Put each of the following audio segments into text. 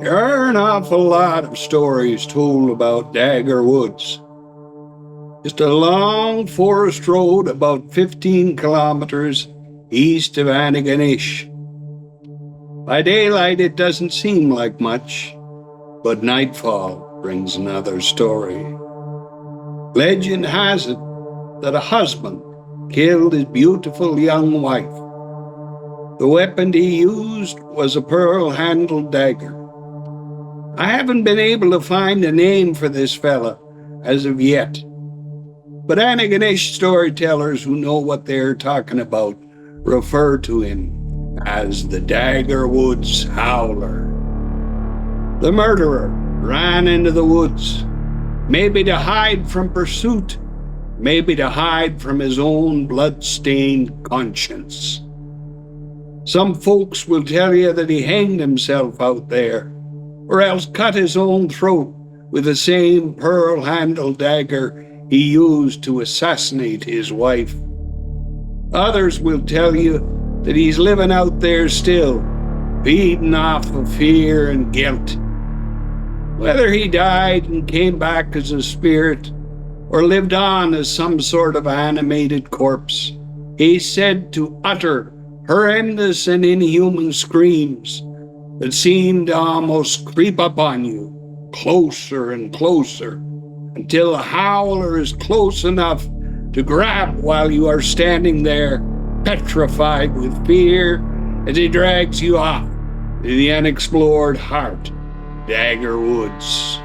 There are an awful lot of stories told about Dagger Woods. Just a long forest road about 15 kilometers east of Antigonish. By daylight it doesn't seem like much, but nightfall brings another story. Legend has it that a husband killed his beautiful young wife. The weapon he used was a pearl-handled dagger. I haven't been able to find a name for this fella as of yet, but Antigonish storytellers who know what they're talking about refer to him as the Dagger Woods Howler. The murderer ran into the woods, maybe to hide from pursuit, maybe to hide from his own blood-stained conscience. Some folks will tell you that he hanged himself out there, or else cut his own throat with the same pearl-handled dagger he used to assassinate his wife. Others will tell you that he's living out there still, feeding off of fear and guilt. Whether he died and came back as a spirit, or lived on as some sort of animated corpse, he's said to utter horrendous and inhuman screams that seem to almost creep up on you, closer and closer, until the howler is close enough to grab while you are standing there, petrified with fear, as he drags you off to the unexplored heart, Dagger Woods.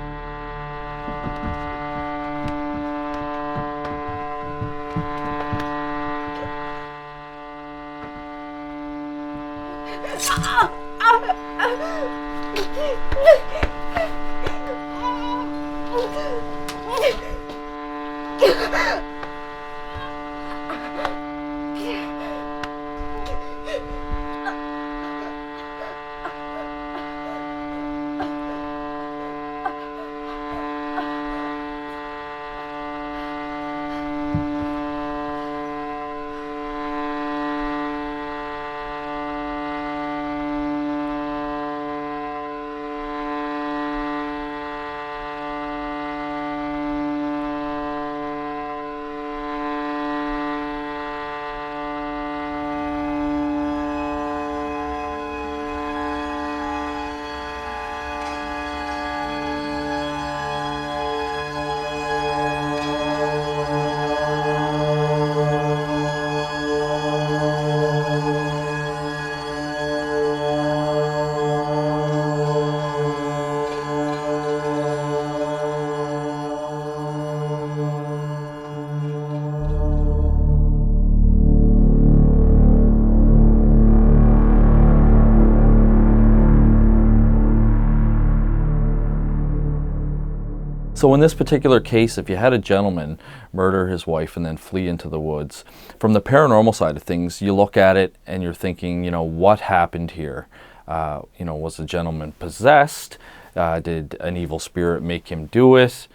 So in this particular case, if you had a gentleman murder his wife and then flee into the woods, from the paranormal side of things, you look at it and you're thinking, what happened here? Was the gentleman possessed? Did an evil spirit make him do it?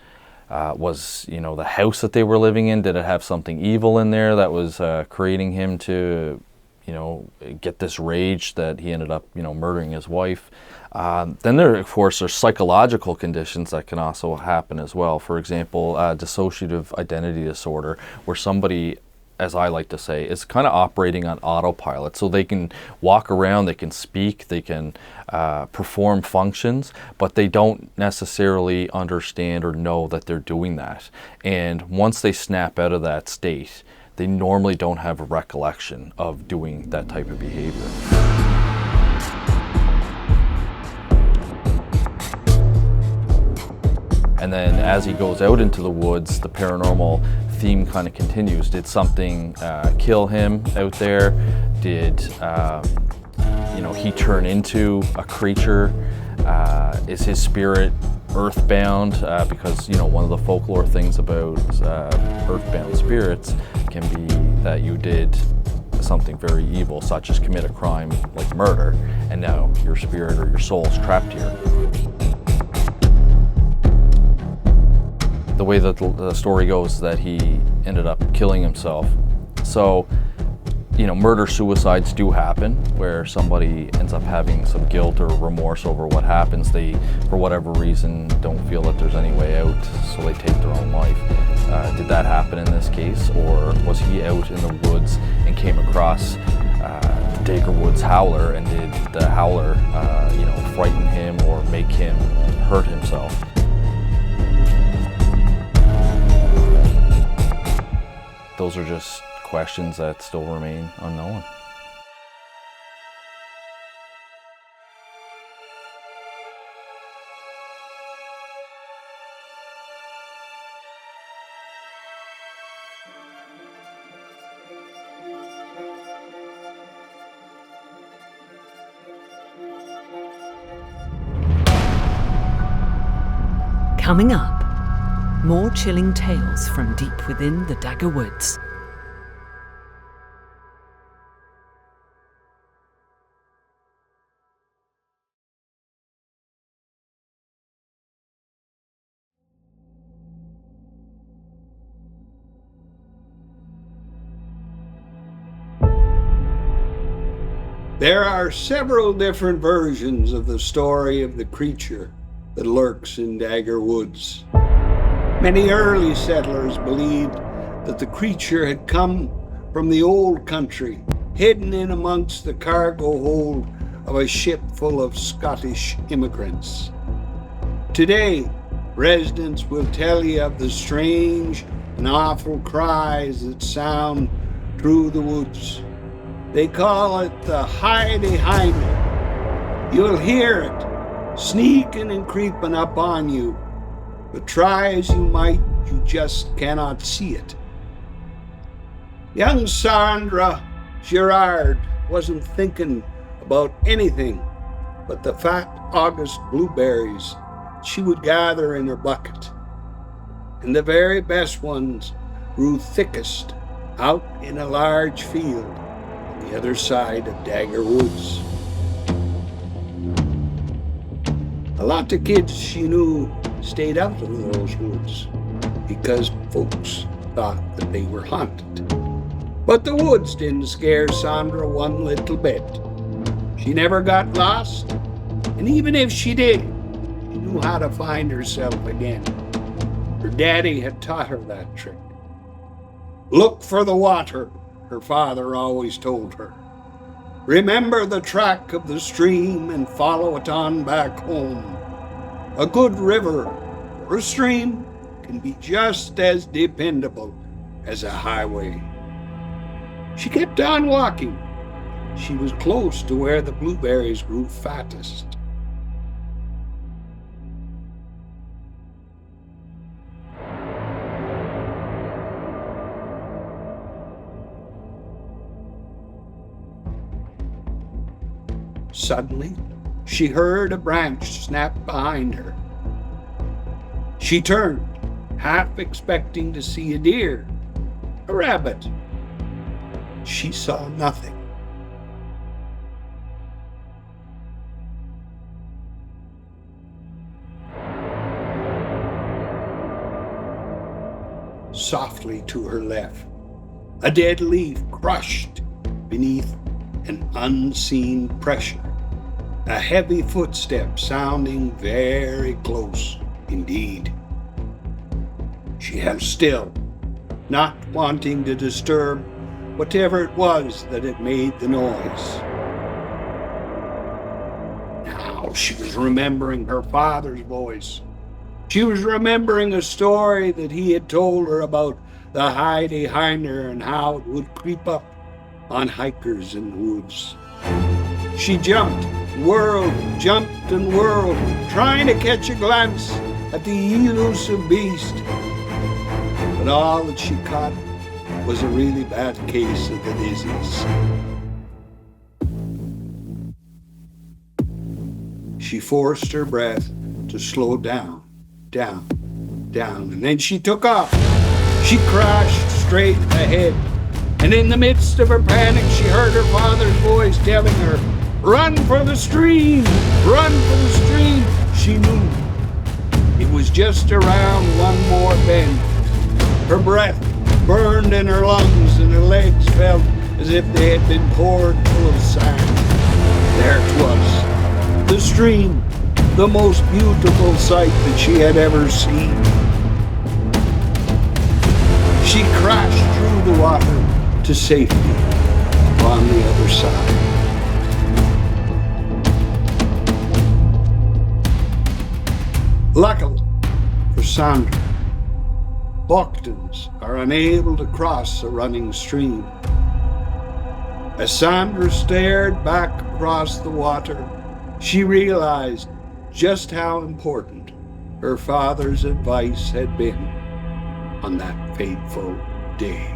Was, the house that they were living in, did it have something evil in there that was creating him to, get this rage that he ended up, murdering his wife? Then there, of course, are psychological conditions that can also happen as well. For example, dissociative identity disorder, where somebody, as I like to say, is kind of operating on autopilot. So they can walk around, they can speak, they can perform functions, but they don't necessarily understand or know that they're doing that. And once they snap out of that state, they normally don't have a recollection of doing that type of behavior. And then as he goes out into the woods, the paranormal theme kind of continues. Did something kill him out there? Did he turn into a creature? Is his spirit earthbound? Because one of the folklore things about earthbound spirits can be that you did something very evil, such as commit a crime like murder, and now your spirit or your soul is trapped here. The way that the story goes is that he ended up killing himself. So Murder-suicides do happen where somebody ends up having some guilt or remorse over what happens. They, for whatever reason, don't feel that there's any way out, so they take their own life. Did that happen in this case, or was he out in the woods and came across Dagger Woods' Howler, and did the Howler, frighten him or make him hurt himself? Those are just questions that still remain unknown. Coming up, more chilling tales from deep within the Dagger Woods. There are several different versions of the story of the creature that lurks in Dagger Woods. Many early settlers believed that the creature had come from the old country, hidden in amongst the cargo hold of a ship full of Scottish immigrants. Today, residents will tell you of the strange and awful cries that sound through the woods. They call it the hide-a-hinder. You'll hear it, sneaking and creeping up on you, but try as you might, you just cannot see it. Young Sandra Girard wasn't thinking about anything but the fat August blueberries she would gather in her bucket, and the very best ones grew thickest out in a large field on the other side of Dagger Woods. A lot of kids she knew stayed out of those woods because folks thought that they were haunted. But the woods didn't scare Sandra one little bit. She never got lost, and even if she did, she knew how to find herself again. Her daddy had taught her that trick. Look for the water, her father always told her. Remember the track of the stream and follow it on back home. A good river or a stream can be just as dependable as a highway. She kept on walking. She was close to where the blueberries grew fattest. Suddenly, she heard a branch snap behind her. She turned, half expecting to see a deer, a rabbit. She saw nothing. Softly to her left, a dead leaf crushed beneath an unseen pressure. A heavy footstep sounding very close indeed. She held still, not wanting to disturb whatever it was that had made the noise. Now she was remembering her father's voice. She was remembering a story that he had told her about the hide-a-hinder and how it would creep up on hikers in the woods. She jumped, whirled, jumped and whirled, trying to catch a glance at the elusive beast. But all that she caught was a really bad case of the dizzies. She forced her breath to slow down, and then she took off. She crashed straight ahead, and in the midst of her panic, she heard her father's voice telling her, "Run for the stream! Run for the stream!" She knew it was just around one more bend. Her breath burned in her lungs, and her legs felt as if they had been poured full of sand. There 'twas, the stream, the most beautiful sight that she had ever seen. She crashed through the water to safety on the other side. Luckily for Sandra, Buchtons are unable to cross a running stream. As Sandra stared back across the water, she realized just how important her father's advice had been on that fateful day.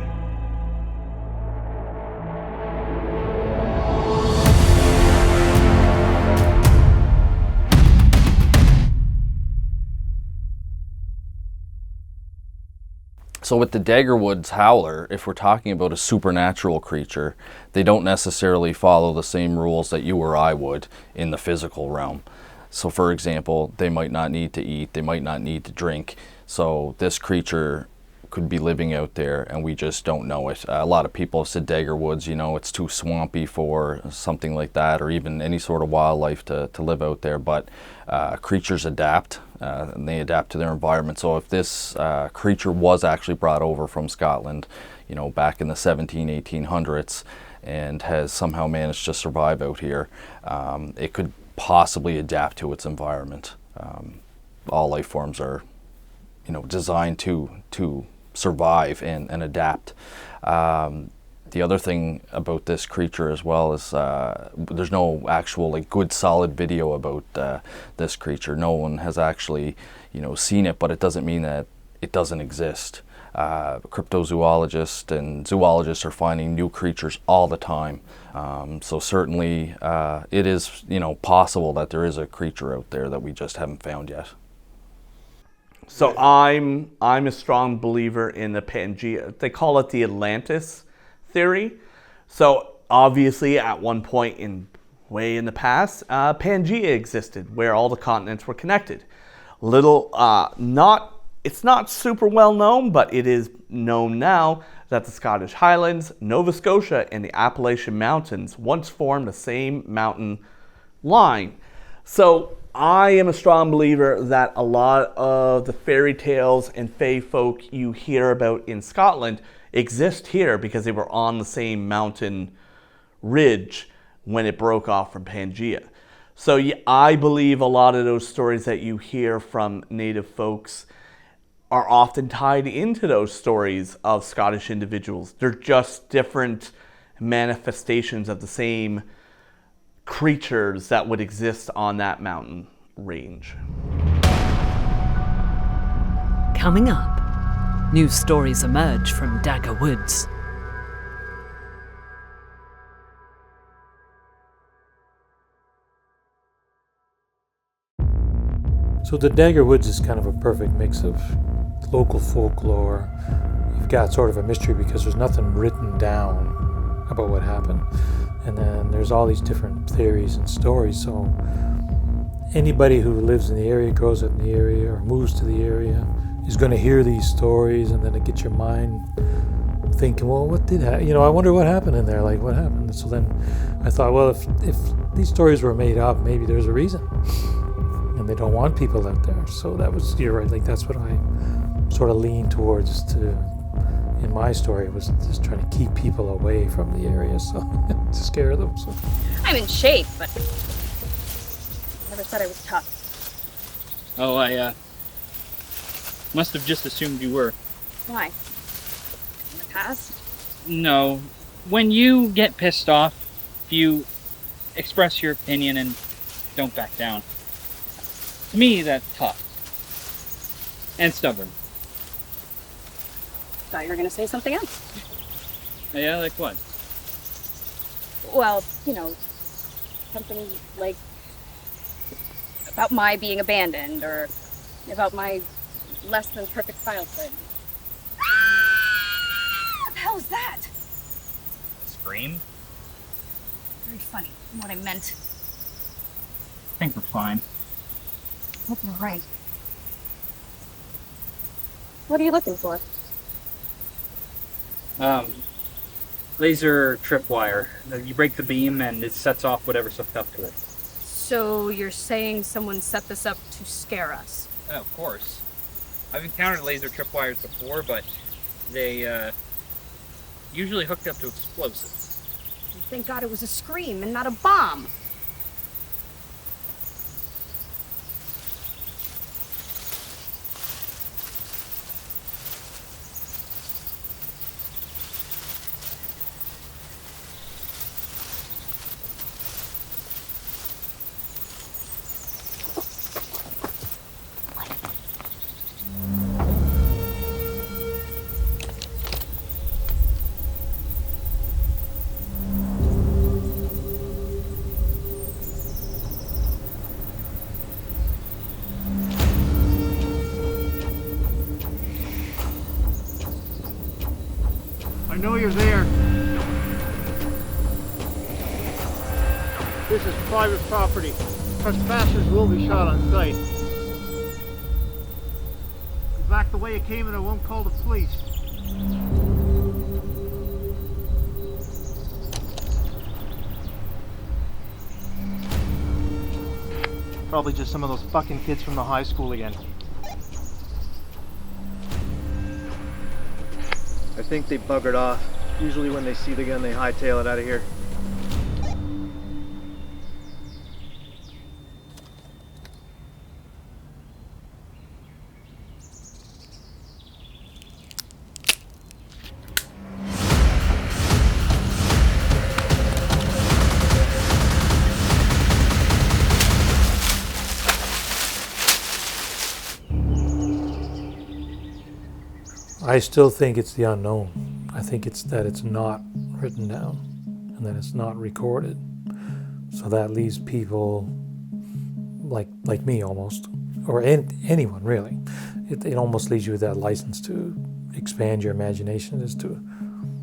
So with the Dagger Woods Howler, if we're talking about a supernatural creature, they don't necessarily follow the same rules that you or I would in the physical realm. So for example, they might not need to eat, they might not need to drink. So this creature could be living out there and we just don't know it. A lot of people have said Dagger Woods, you know, it's too swampy for something like that, or even any sort of wildlife to live out there. But creatures adapt, and they adapt to their environment. So if this creature was actually brought over from Scotland, you know, back in the 1800s, and has somehow managed to survive out here, it could possibly adapt to its environment. All life forms are, you know, designed to survive and adapt. The other thing about this creature as well is there's no actual like good solid video about this creature. No one has actually, you know, seen it, but it doesn't mean that it doesn't exist. Cryptozoologists and zoologists are finding new creatures all the time. So certainly it is, you know, possible that there is a creature out there that we just haven't found yet. So I'm a strong believer in the Pangea. They call it the Atlantis theory. So obviously at one point way in the past, Pangea existed where all the continents were connected. It's not super well known, but it is known now that the Scottish Highlands, Nova Scotia, and the Appalachian Mountains once formed the same mountain line. So I am a strong believer that a lot of the fairy tales and fae folk you hear about in Scotland exist here because they were on the same mountain ridge when it broke off from Pangea. So yeah, I believe a lot of those stories that you hear from native folks are often tied into those stories of Scottish individuals. They're just different manifestations of the same creatures that would exist on that mountain range. Coming up, new stories emerge from Dagger Woods. So the Dagger Woods is kind of a perfect mix of local folklore. You've got sort of a mystery because there's nothing written down about what happened. And then there's all these different theories and stories. So anybody who lives in the area, grows up in the area, or moves to the area is going to hear these stories, and then it gets your mind thinking, well, what did happen? You know, I wonder what happened in there, like what happened? So then I thought, well, if these stories were made up, maybe there's a reason. And they don't want people out there. So that was, you're right, like that's what I sort of leaned towards in my story, was just trying to keep people away from the area, so to scare them. So I'm in shape, but never said I was tough. Oh, I must have just assumed you were. Why? In the past? No. When you get pissed off, you express your opinion and don't back down. To me, that's tough. And stubborn. Thought you were going to say something else. Yeah, like what? Well, you know, something like about my being abandoned, or about my less than perfect childhood. What the hell is that? Scream? Very funny. You know what I meant. I think we're fine. Hope you're right. What are you looking for? Laser tripwire. You break the beam and it sets off whatever's hooked up to it. So you're saying someone set this up to scare us? Oh, of course. I've encountered laser tripwires before, but they usually hooked up to explosives. Thank God it was a scream and not a bomb. I know you're there. This is private property. Trespassers will be shot on sight. Go back the way you came and I won't call the police. Probably just some of those fucking kids from the high school again. I think they buggered off. Usually when they see the gun, they hightail it out of here. I still think it's the unknown. I think it's that it's not written down and that it's not recorded. So that leaves people like me almost, or anyone really. It almost leaves you with that license to expand your imagination as to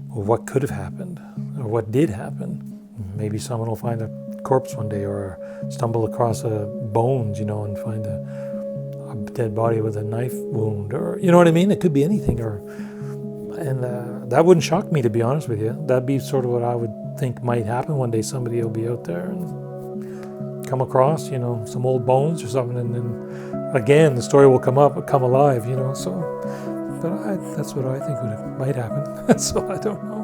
what could have happened or what did happen. Maybe someone will find a corpse one day or stumble across bones, and find a dead body with a knife wound, or you know what I mean? It could be anything, and that wouldn't shock me, to be honest with you. That'd be sort of what I would think might happen one day. Somebody will be out there and come across, some old bones or something, and then again the story will come alive, So, but that's what I think might happen. So I don't know.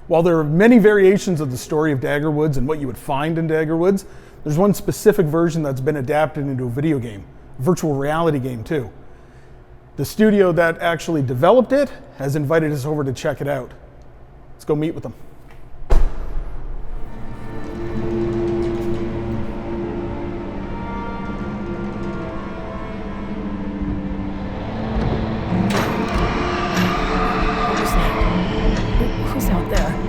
While there are many variations of the story of Dagger Woods and what you would find in Dagger Woods, there's one specific version that's been adapted into a video game, a virtual reality game too. The studio that actually developed it has invited us over to check it out. Let's go meet with them. Who's out there?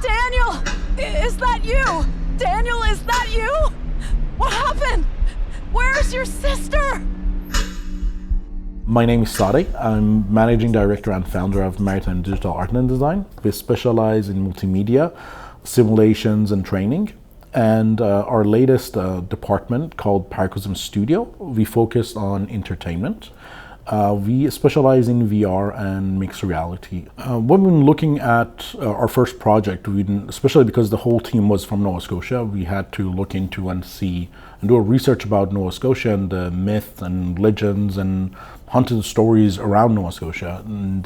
Daniel! Is that you? Daniel, is that you? What happened? Where's your sister? My name is Sade. I'm Managing Director and Founder of Maritime Digital Art and Design. We specialize in multimedia, simulations, and training. And our latest department, called Paracosm Studio, we focus on entertainment. We specialize in VR and mixed reality. When we've been looking at our first project, especially because the whole team was from Nova Scotia, we had to look into and do a research about Nova Scotia and the myths and legends and haunted stories around Nova Scotia. And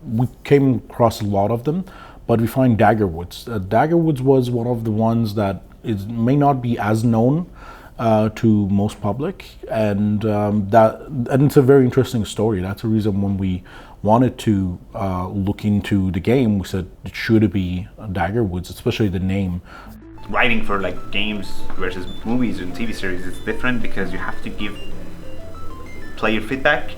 we came across a lot of them, but we find Dagger Woods. Dagger Woods was one of the ones that may not be as known to most public, and it's a very interesting story. That's the reason when we wanted to look into the game, we said it should be Dagger Woods, especially the name. Writing for like games versus movies and TV series is different because you have to give player feedback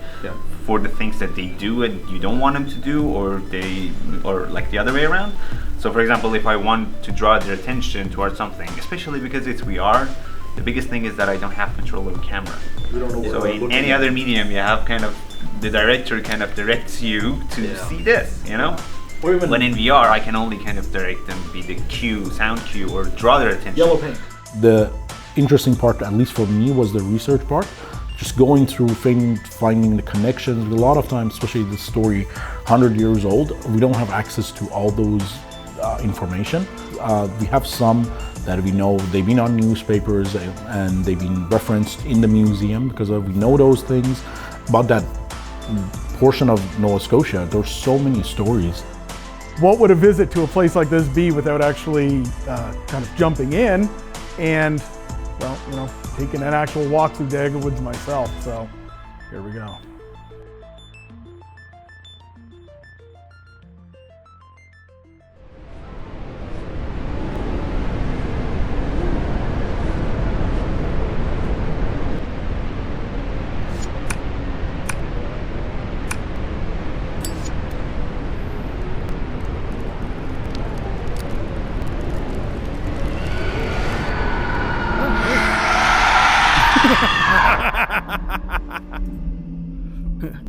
for the things that they do and you don't want them to do, or like the other way around. So for example, if I want to draw their attention towards something, especially because it's VR, the biggest thing is that I don't have control of the camera. So in any other medium, you have kind of, the director kind of directs you to see this, you know? When in VR, I can only kind of direct them, be the cue, sound cue, or draw their attention. Yellow paint. The interesting part, at least for me, was the research part. Just going through finding the connections. A lot of times, especially this story, 100 years old, we don't have access to all those information. We have some that we know they've been on newspapers and they've been referenced in the museum because we know those things. About that portion of Nova Scotia, there's so many stories. What would a visit to a place like this be without actually kind of jumping in and, well, you know, taking an actual walk through Dagger Woods myself? So here we go.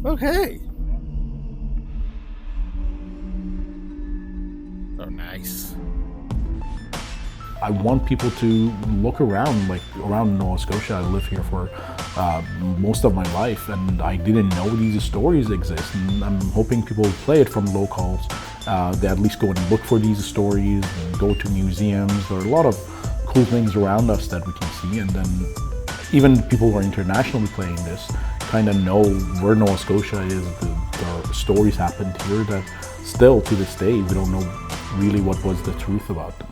Okay. Oh, nice. I want people to look around, like around Nova Scotia. I live here for most of my life, and I didn't know these stories exist. And I'm hoping people play it from locals. They at least go and look for these stories and go to museums. There are a lot of cool things around us that we can see, and then even people who are internationally playing this kind of know where Nova Scotia is. The stories happened here that still to this day we don't know really what was the truth about them.